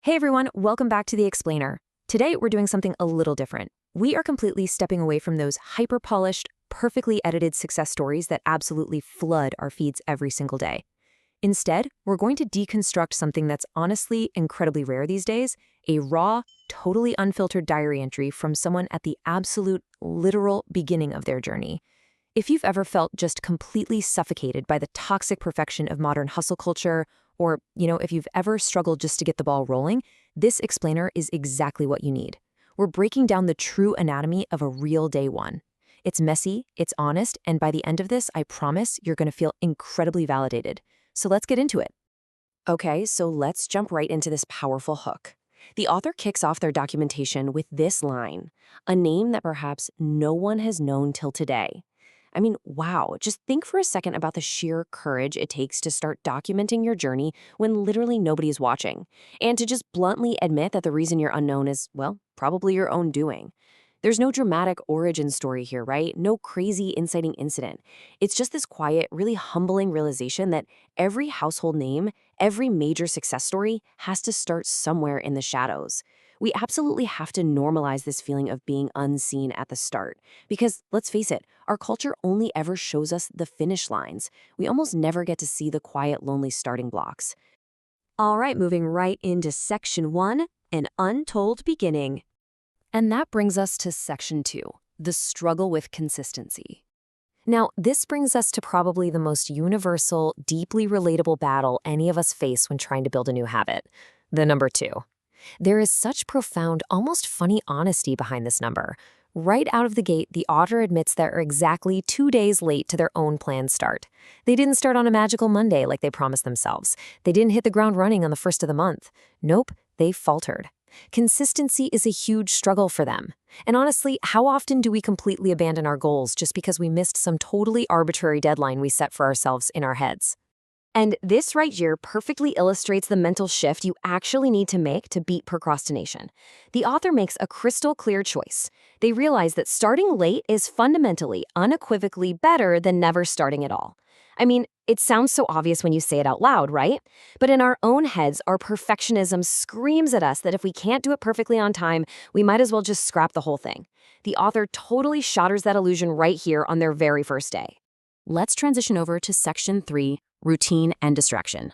Hey everyone, welcome back to The Explainer. Today we're doing something a little different. We are completely stepping away from those hyper-polished, perfectly edited success stories that absolutely flood our feeds every single day. Instead, we're going to deconstruct something that's honestly incredibly rare these days, a raw, totally unfiltered diary entry from someone at the absolute, literal beginning of their journey. If you've ever felt just completely suffocated by the toxic perfection of modern hustle culture, or, if you've ever struggled just to get the ball rolling, this explainer is exactly what you need. We're breaking down the true anatomy of a real day one. It's messy, it's honest, and by the end of this, I promise you're going to feel incredibly validated. So let's get into it. Okay, so let's jump right into this powerful hook. The author kicks off their documentation with this line, a name that perhaps no one has known till today. I mean, wow, just think for a second about the sheer courage it takes to start documenting your journey when literally nobody is watching, and to just bluntly admit that the reason you're unknown is, well, probably your own doing. There's no dramatic origin story here, right? No crazy inciting incident. It's just this quiet, really humbling realization that every household name, every major success story has to start somewhere in the shadows. We absolutely have to normalize this feeling of being unseen at the start. Because, let's face it, our culture only ever shows us the finish lines. We almost never get to see the quiet, lonely starting blocks. All right, moving right into Section 1, An Untold Beginning. And that brings us to Section 2, the struggle with consistency. Now, this brings us to probably the most universal, deeply relatable battle any of us face when trying to build a new habit, the number 2. There is such profound, almost funny honesty behind this number. Right out of the gate, the author admits they're exactly 2 days late to their own planned start. They didn't start on a magical Monday like they promised themselves. They didn't hit the ground running on the first of the month. Nope, they faltered. Consistency is a huge struggle for them. And honestly, how often do we completely abandon our goals just because we missed some totally arbitrary deadline we set for ourselves in our heads? And this right here perfectly illustrates the mental shift you actually need to make to beat procrastination. The author makes a crystal clear choice. They realize that starting late is fundamentally, unequivocally better than never starting at all. I mean, it sounds so obvious when you say it out loud, right? But in our own heads, our perfectionism screams at us that if we can't do it perfectly on time, we might as well just scrap the whole thing. The author totally shatters that illusion right here on their very first day. Let's transition over to Section 3, Routine and Distraction.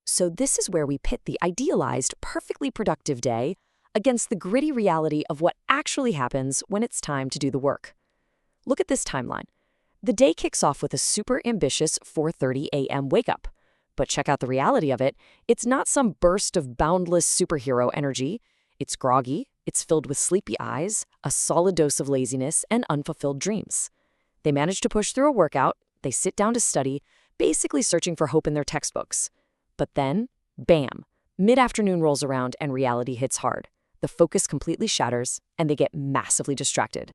So this is where we pit the idealized, perfectly productive day against the gritty reality of what actually happens when it's time to do the work. Look at this timeline. The day kicks off with a super ambitious 4:30 a.m. wake-up. But check out the reality of it. It's not some burst of boundless superhero energy. It's groggy, it's filled with sleepy eyes, a solid dose of laziness, and unfulfilled dreams. They manage to push through a workout, they sit down to study, basically searching for hope in their textbooks. But then, bam, mid-afternoon rolls around and reality hits hard. The focus completely shatters, and they get massively distracted.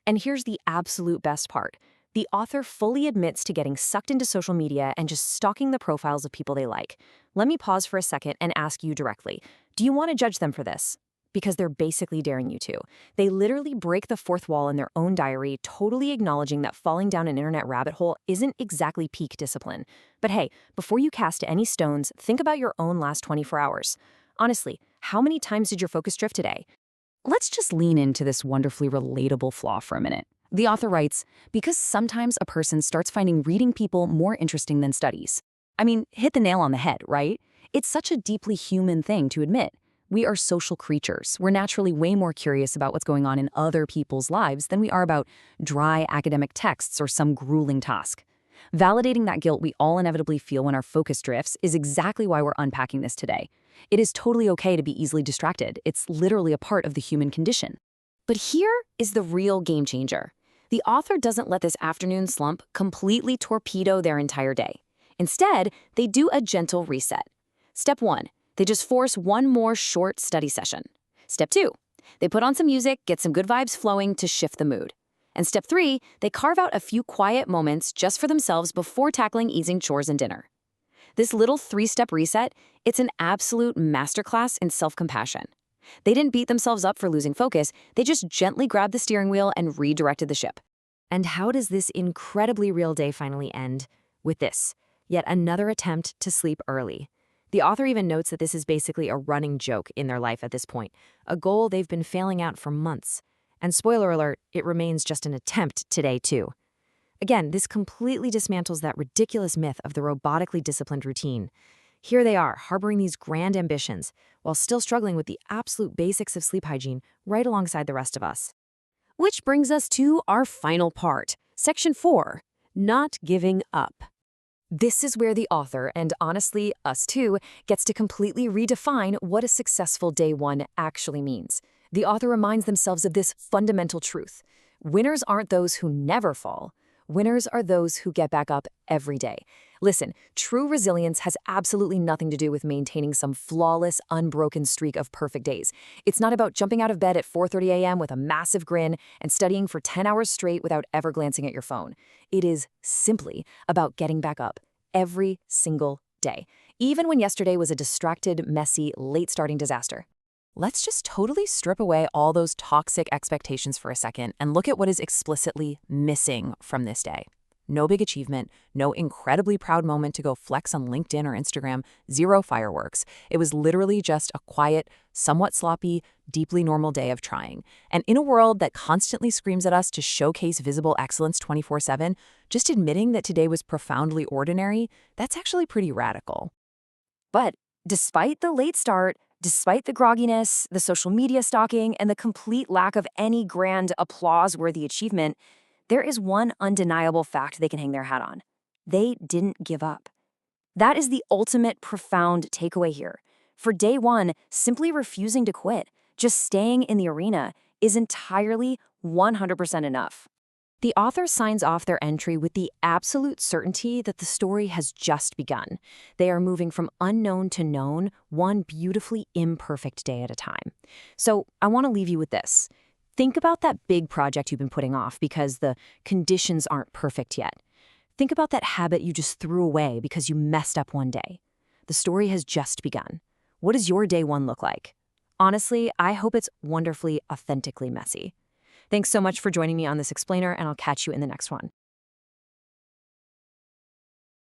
And here's the absolute best part. The author fully admits to getting sucked into social media and just stalking the profiles of people they like. Let me pause for a second and ask you directly. Do you want to judge them for this? Because they're basically daring you to. They literally break the fourth wall in their own diary, totally acknowledging that falling down an internet rabbit hole isn't exactly peak discipline. But hey, before you cast any stones, think about your own last 24 hours. Honestly, how many times did your focus drift today? Let's just lean into this wonderfully relatable flaw for a minute. The author writes, because sometimes a person starts finding reading people more interesting than studies. I mean, hit the nail on the head, right? It's such a deeply human thing to admit. We are social creatures. We're naturally way more curious about what's going on in other people's lives than we are about dry academic texts or some grueling task. Validating that guilt we all inevitably feel when our focus drifts is exactly why we're unpacking this today. It is totally okay to be easily distracted. It's literally a part of the human condition. But here is the real game changer. The author doesn't let this afternoon slump completely torpedo their entire day. Instead, they do a gentle reset. Step 1. They just force one more short study session. Step 2. They put on some music, get some good vibes flowing to shift the mood. And Step 3. They carve out a few quiet moments just for themselves before tackling easing chores and dinner. This little 3-step reset, it's an absolute masterclass in self-compassion. They didn't beat themselves up for losing focus, they just gently grabbed the steering wheel and redirected the ship. And how does this incredibly real day finally end? With this, yet another attempt to sleep early. The author even notes that this is basically a running joke in their life at this point, a goal they've been failing at for months. And spoiler alert, it remains just an attempt today, too. Again, this completely dismantles that ridiculous myth of the robotically disciplined routine. Here they are, harboring these grand ambitions, while still struggling with the absolute basics of sleep hygiene right alongside the rest of us. Which brings us to our final part, Section 4, Not Giving Up. This is where the author, and honestly, us too, gets to completely redefine what a successful day one actually means. The author reminds themselves of this fundamental truth. Winners aren't those who never fall. Winners are those who get back up every day. Listen, true resilience has absolutely nothing to do with maintaining some flawless, unbroken streak of perfect days. It's not about jumping out of bed at 4:30 a.m. with a massive grin and studying for 10 hours straight without ever glancing at your phone. It is simply about getting back up every single day, even when yesterday was a distracted, messy, late-starting disaster. Let's just totally strip away all those toxic expectations for a second and look at what is explicitly missing from this day. No big achievement, no incredibly proud moment to go flex on LinkedIn or Instagram, zero fireworks. It was literally just a quiet, somewhat sloppy, deeply normal day of trying. And in a world that constantly screams at us to showcase visible excellence 24/7, just admitting that today was profoundly ordinary, that's actually pretty radical. But despite the late start, despite the grogginess, the social media stalking, and the complete lack of any grand applause-worthy achievement, there is one undeniable fact they can hang their hat on. They didn't give up. That is the ultimate profound takeaway here. For day one, simply refusing to quit, just staying in the arena, is entirely 100% enough. The author signs off their entry with the absolute certainty that the story has just begun. They are moving from unknown to known, one beautifully imperfect day at a time. So I want to leave you with this. Think about that big project you've been putting off because the conditions aren't perfect yet. Think about that habit you just threw away because you messed up one day. The story has just begun. What does your day one look like? Honestly, I hope it's wonderfully, authentically messy. Thanks so much for joining me on this explainer, and I'll catch you in the next one.